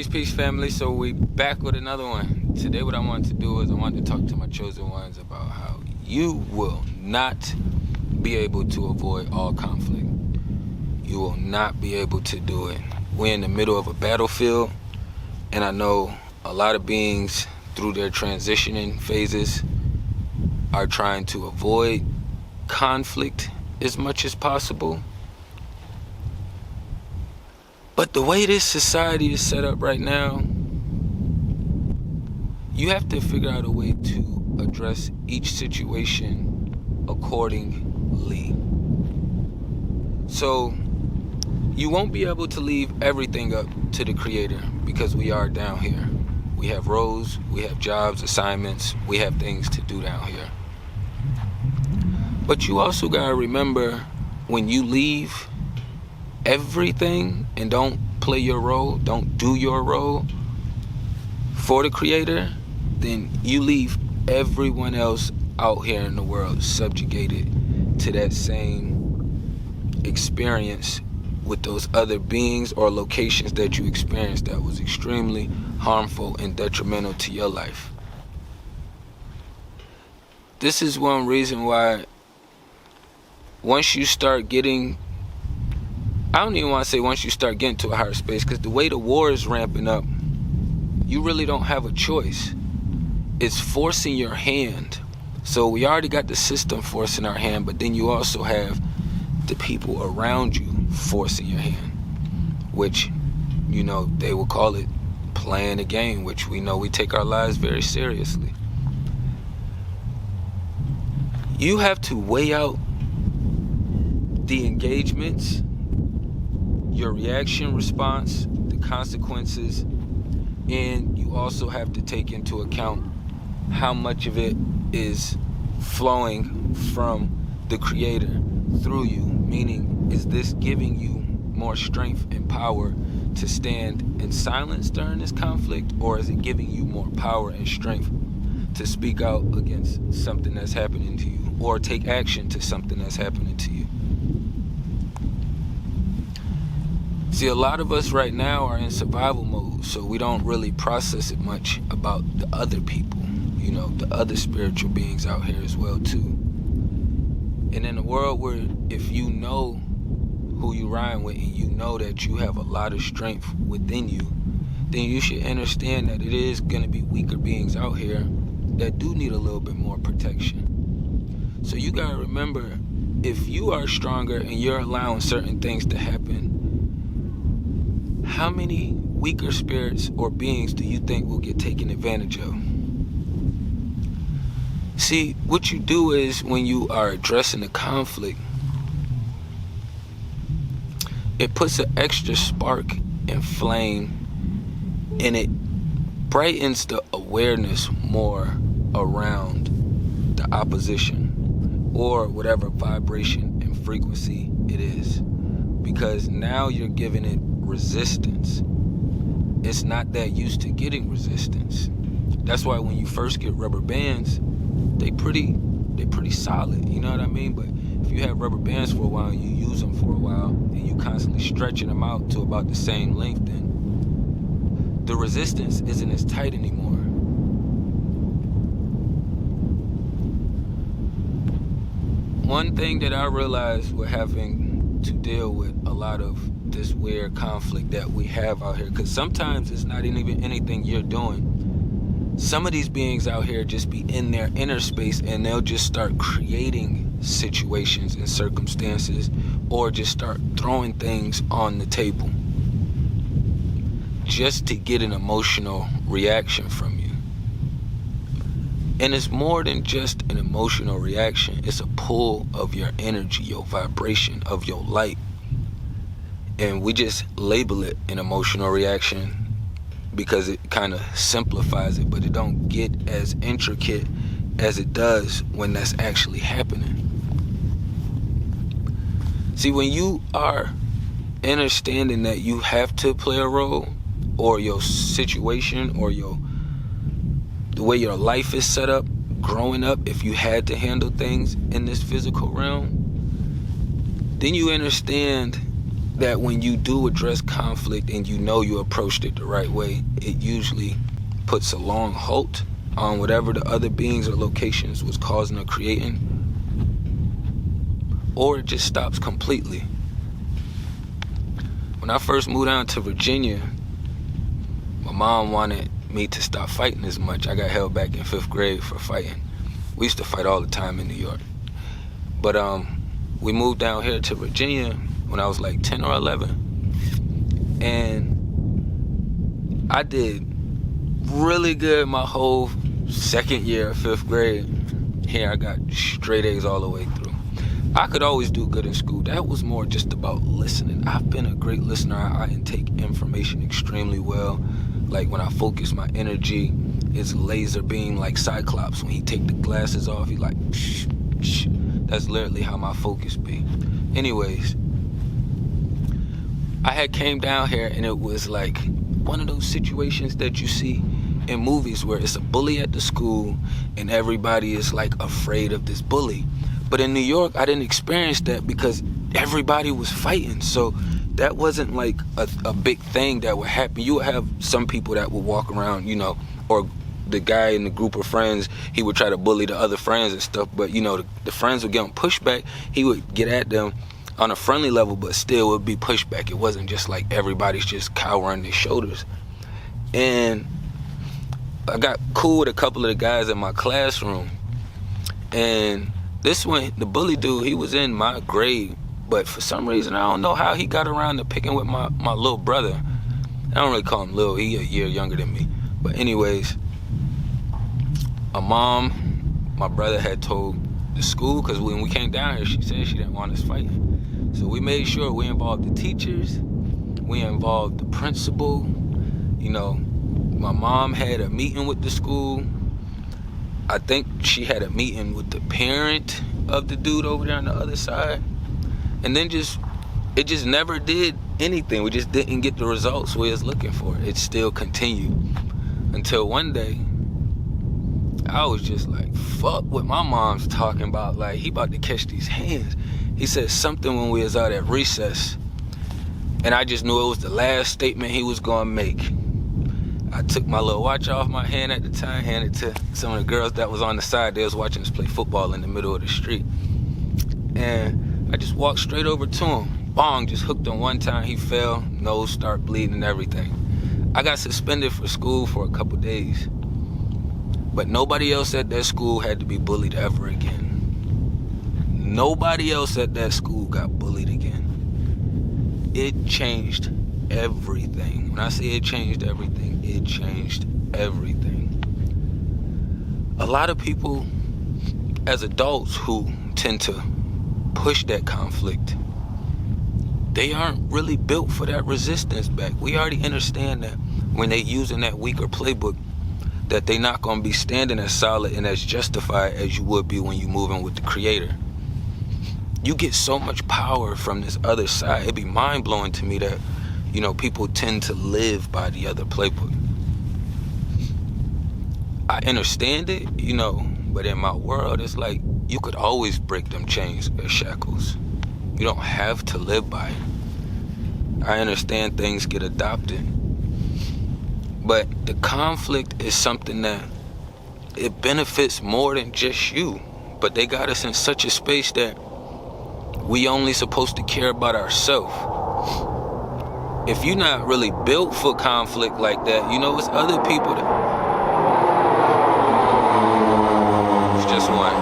Peace, family. So we back with another one. Today what I wanted to do is I wanted to talk to my chosen ones about how you will not be able to avoid all conflict. You will not be able to do it. We're in the middle of a battlefield, and I know a lot of beings through their transitioning phases are trying to avoid conflict as much as possible. But the way this society is set up right now, you have to figure out a way to address each situation accordingly. So you won't be able to leave everything up to the Creator because we are down here. We have roles, we have jobs, assignments, we have things to do down here. But you also gotta remember, when you leave everything and don't play your role, don't do your role for the Creator, then you leave everyone else out here in the world subjugated to that same experience with those other beings or locations that you experienced that was extremely harmful and detrimental to your life. This is one reason why once you start getting, I don't even want to say once you start getting to a higher space, because the way the war is ramping up, you really don't have a choice. It's forcing your hand. So we already got the system forcing our hand, but then you also have the people around you forcing your hand, which, you know, they will call it playing a game, which we know we take our lives very seriously. You have to weigh out the engagements, your reaction response, the consequences, and you also have to take into account how much of it is flowing from the Creator through you. Meaning, is this giving you more strength and power to stand in silence during this conflict, or is it giving you more power and strength to speak out against something that's happening to you, or take action to something that's happening to you? See, a lot of us right now are in survival mode, so we don't really process it much about the other people, you know, the other spiritual beings out here as well too. And in a world where if you know who you rhyme with and you know that you have a lot of strength within you, then you should understand that it is going to be weaker beings out here that do need a little bit more protection. So you got to remember, if you are stronger and you're allowing certain things to happen, how many weaker spirits or beings do you think will get taken advantage of? See, what you do is, when you are addressing the conflict, it puts an extra spark and flame, and it brightens the awareness more around the opposition or whatever vibration and frequency it is, because now you're giving it resistance. It's not that used to getting resistance. That's why when you first get rubber bands, they pretty solid, you know what I mean? But if you have rubber bands for a while, you use them for a while, and you constantly stretching them out to about the same length, then the resistance isn't as tight anymore. One thing that I realized with having to deal with a lot of this weird conflict that we have out here, because sometimes it's not even anything you're doing. Some of these beings out here just be in their inner space, and they'll just start creating situations and circumstances, or just start throwing things on the table just to get an emotional reaction from you. And it's more than just an emotional reaction. It's a pull of your energy, your vibration, of your light. And we just label it an emotional reaction because it kind of simplifies it, but it don't get as intricate as it does when that's actually happening. See, when you are understanding that you have to play a role, or your situation, or the way your life is set up, growing up, if you had to handle things in this physical realm, then you understand that when you do address conflict and you know you approached it the right way, it usually puts a long halt on whatever the other beings or locations was causing or creating, or it just stops completely. When I first moved down to Virginia, my mom wanted me to stop fighting as much. I got held back in 5th grade for fighting. We used to fight all the time in New York. But we moved down here to Virginia when I was like 10 or 11. And I did really good my whole 2nd year of 5th grade. Here I got straight A's all the way through. I could always do good in school. That was more just about listening. I've been a great listener. I intake information extremely well. Like when I focus my energy, it's laser beam like Cyclops. When he take the glasses off, he like, psh, psh. That's literally how my focus be. Anyways, I had came down here and it was like one of those situations that you see in movies where it's a bully at the school and everybody is like afraid of this bully. But in New York, I didn't experience that because everybody was fighting. So that wasn't like a big thing that would happen. You would have some people that would walk around, or the guy in the group of friends, he would try to bully the other friends and stuff. But, the friends would get him pushback. He would get at them on a friendly level, but still would be pushback. It wasn't just like everybody's just cowering their shoulders. And I got cool with a couple of the guys in my classroom. And this one, the bully dude, he was in my grade, but for some reason, I don't know how he got around to picking with my little brother. I don't really call him little, he a year younger than me. But anyways, my brother had told the school, because when we came down here, she said she didn't want us fighting. So we made sure we involved the teachers, we involved the principal, my mom had a meeting with the school. I think she had a meeting with the parent of the dude over there on the other side. And then it just never did anything. We just didn't get the results we was looking for. It still continued. Until one day, I was just like, fuck what my mom's talking about. Like, he about to catch these hands. He said something when we was out at recess. And I just knew it was the last statement he was gonna make. I took my little watch off my hand at the time, handed it to some of the girls that was on the side. They was watching us play football in the middle of the street. And I just walked straight over to him. Bong, just hooked him one time. He fell, nose start bleeding and everything. I got suspended for school for a couple days. But nobody else at that school had to be bullied ever again. Nobody else at that school got bullied again. It changed everything. When I say it changed everything, it changed everything. A lot of people as adults who tend to push that conflict, they aren't really built for that resistance back. We already understand that when they using that weaker playbook, that they not gonna be standing as solid and as justified as you would be when you moving with the creator. You get so much power from this other side. It'd be mind-blowing to me that people tend to live by the other playbook. I understand it, but in my world, it's like you could always break them chains or shackles. You don't have to live by it. I understand things get adopted, but the conflict is something that it benefits more than just you. But they got us in such a space that we only supposed to care about ourselves. If you're not really built for conflict like that, it's other people that... It's just one.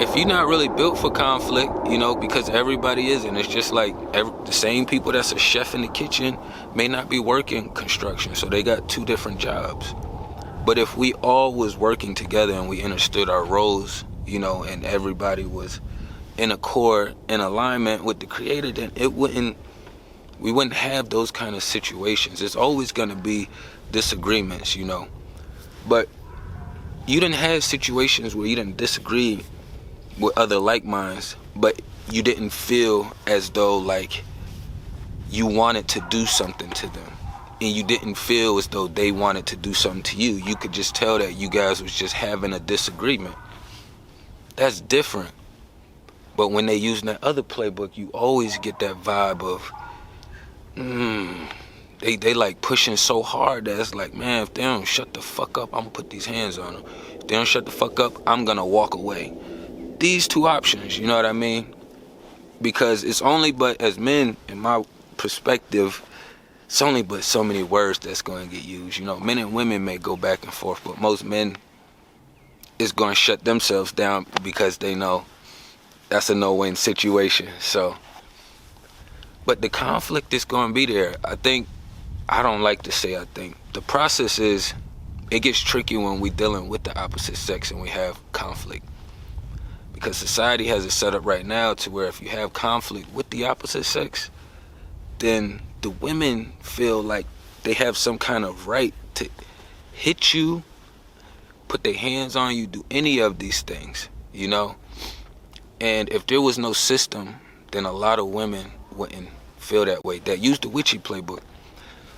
If you're not really built for conflict, because everybody is, and it's just like the same people that's a chef in the kitchen may not be working construction, so they got 2 different jobs. But if we all was working together and we understood our roles, and everybody was in accord, in alignment with the creator, then we wouldn't have those kind of situations. There's always gonna be disagreements, But you didn't have situations where you didn't disagree with other like minds, but you didn't feel as though like you wanted to do something to them. And you didn't feel as though they wanted to do something to you. You could just tell that you guys was just having a disagreement. that's different. But when they use that other playbook, you always get that vibe of, they like pushing so hard that it's like, man, if they don't shut the fuck up, I'm gonna put these hands on them. If they don't shut the fuck up, I'm gonna walk away. These two options, you know what I mean? Because it's only but, as men, in my perspective, it's only but so many words that's going to get used. You know, men and women may go back and forth, but most men is going to shut themselves down because they know that's a no-win situation. So, but the conflict is going to be there. I don't like to say I think. The process is, it gets tricky when we're dealing with the opposite sex and we have conflict. Because society has it set up right now to where if you have conflict with the opposite sex, then the women feel like they have some kind of right to hit you, put their hands on you, do any of these things, you know? And if there was no system, then a lot of women wouldn't feel that way. That use the witchy playbook.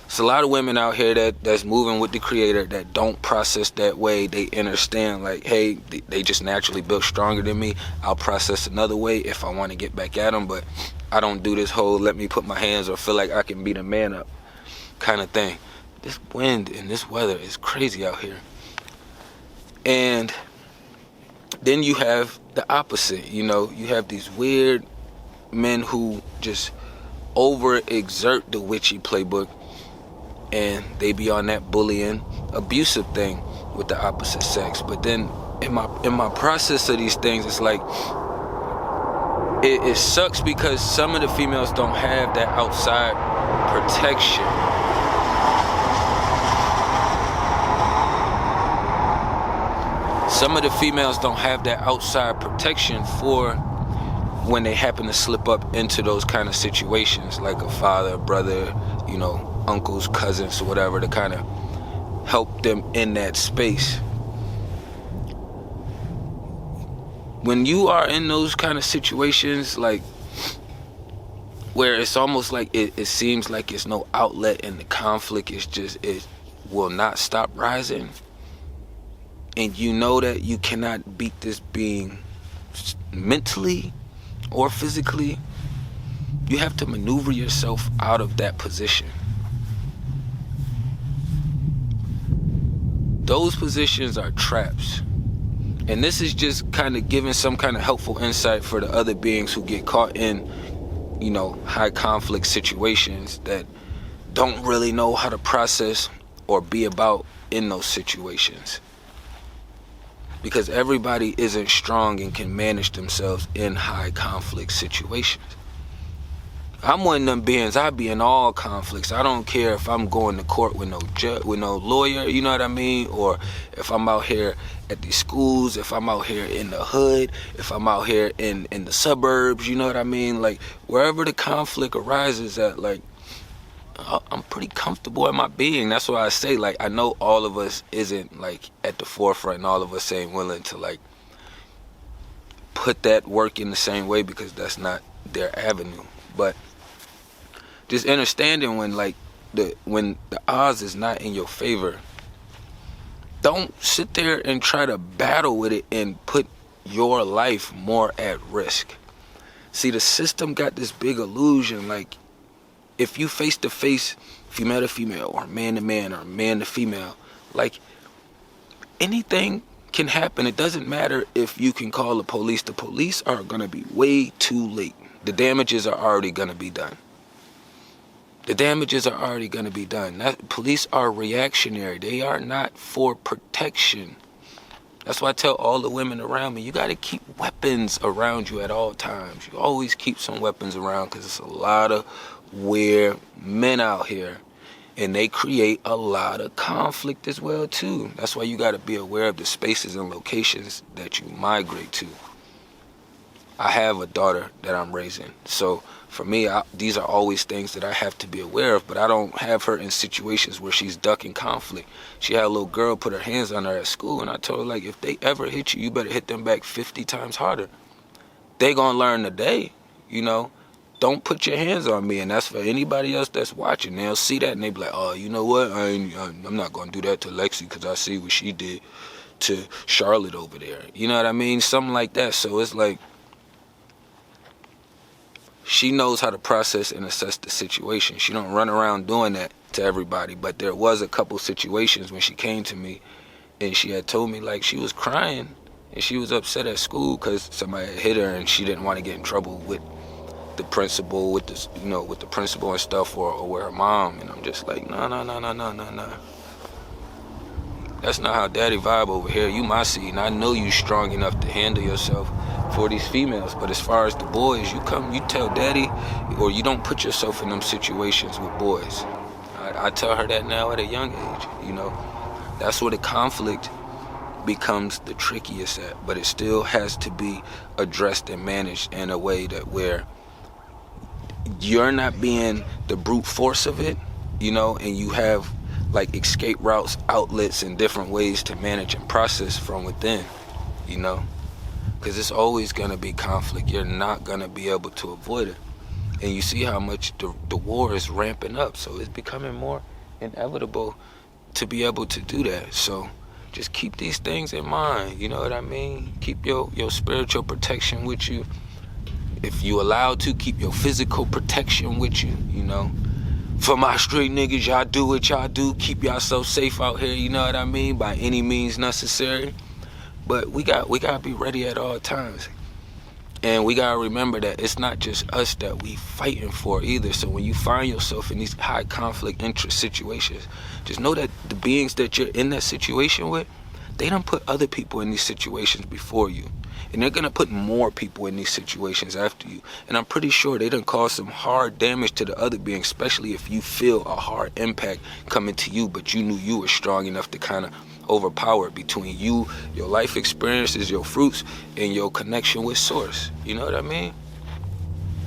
There's a lot of women out here that's moving with the creator that don't process that way. They understand like, hey, they just naturally built stronger than me. I'll process another way if I want to get back at them, but I don't do this whole let me put my hands or feel like I can beat a man up kind of thing. This wind and this weather is crazy out here. And then you have the opposite, you know, you have these weird men who just overexert the witchy playbook, and they be on that bullying, abusive thing with the opposite sex. But then in my process of these things, it's like it sucks because some of the females don't have that outside protection. Some of the females don't have that outside protection for when they happen to slip up into those kind of situations, like a father, brother, you know, uncles, cousins, or whatever, to kind of help them in that space. When you are in those kind of situations, like where it's almost like it seems like it's no outlet and the conflict is just, it will not stop rising, and you know that you cannot beat this being mentally or physically, you have to maneuver yourself out of that position. Those positions are traps. And this is just kind of giving some kind of helpful insight for the other beings who get caught in, you know, high conflict situations that don't really know how to process or be about in those situations. Because everybody isn't strong and can manage themselves in high conflict situations. I'm one of them beings, I be in all conflicts. I don't care if I'm going to court with no judge, with no lawyer, you know what I mean? Or if I'm out here at these schools, if I'm out here in the hood, if I'm out here in the suburbs, you know what I mean? Like, wherever the conflict arises at, like, I'm pretty comfortable in my being. That's why I say, like, I know all of us isn't, like, at the forefront, and all of us ain't willing to, like, put that work in the same way because that's not their avenue. But just understanding when the odds is not in your favor, don't sit there and try to battle with it and put your life more at risk. See, the system got this big illusion, like, if you face to face, female to female, or man to man, or man to female, like, anything can happen. It doesn't matter if you can call the police. The police are gonna be way too late. The damages are already gonna be done. The damages are already gonna be done. Police are reactionary. They are not for protection. That's why I tell all the women around me, you gotta keep weapons around you at all times. You always keep some weapons around, because there's a lot of weird men out here, and they create a lot of conflict as well too. That's why you got to be aware of the spaces and locations that you migrate to. I have a daughter that I'm raising, so for me, these are always things that I have to be aware of, but I don't have her in situations where she's ducking conflict. She had a little girl put her hands on her at school, and I told her, like, if they ever hit you, you better hit them back 50 times harder. They gonna learn today, you know. Don't put your hands on me, and that's for anybody else that's watching. They'll see that and they be like, oh, you know what? I'm not gonna do that to Lexi because I see what she did. to Charlotte over there. You know what I mean? Something like that. So it's like, she knows how to process and assess the situation. She don't run around doing that to everybody. But there was a couple situations when she came to me and she had told me, like, she was crying and she was upset at school because somebody had hit her and she didn't want to get in trouble with the principal, with the, you know, with the principal and stuff, or with her mom. And I'm just like, no. That's not how daddy vibe over here. You my seed, and I know you strong enough to handle yourself for these females. But as far as the boys, you tell daddy, or you don't put yourself in them situations with boys. I tell her that now at a young age, you know. That's where the conflict becomes the trickiest at, but it still has to be addressed and managed in a way that where you're not being the brute force of it, you know, and you have like escape routes, outlets, and different ways to manage and process from within, you know, because it's always going to be conflict. You're not going to be able to avoid it. And you see how much the war is ramping up, so it's becoming more inevitable to be able to do that. So just keep these things in mind, you know what I mean? Keep your spiritual protection with you. If you allowed to, keep your physical protection with you, you know. For my street niggas, y'all do what y'all do. Keep yourself safe out here, you know what I mean? By any means necessary. But we gotta be ready at all times. And we gotta remember that it's not just us that we fighting for either. So when you find yourself in these high conflict interest situations, just know that the beings that you're in that situation with, they done put other people in these situations before you. And they're gonna put more people in these situations after you. And I'm pretty sure they done caused some hard damage to the other being, especially if you feel a hard impact coming to you, but you knew you were strong enough to kind of overpower it between you, your life experiences, your fruits, and your connection with Source. You know what I mean?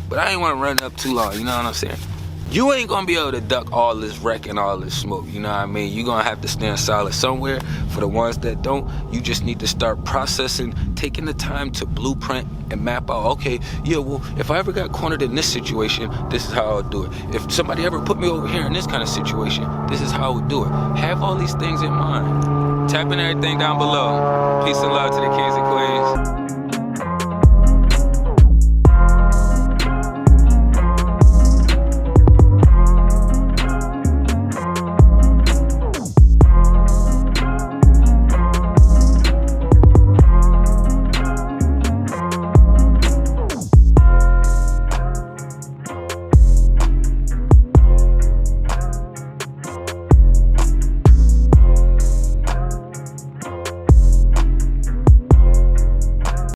But I ain't wanna run up too long, you know what I'm saying? You ain't gonna be able to duck all this wreck and all this smoke, you know what I mean? You're gonna have to stand solid somewhere. For the ones that don't, you just need to start processing, taking the time to blueprint and map out, okay, yeah, well, if I ever got cornered in this situation, this is how I would do it. If somebody ever put me over here in this kind of situation, this is how I would do it. Have all these things in mind. Tap in everything down below. Peace and love to the kings and queens.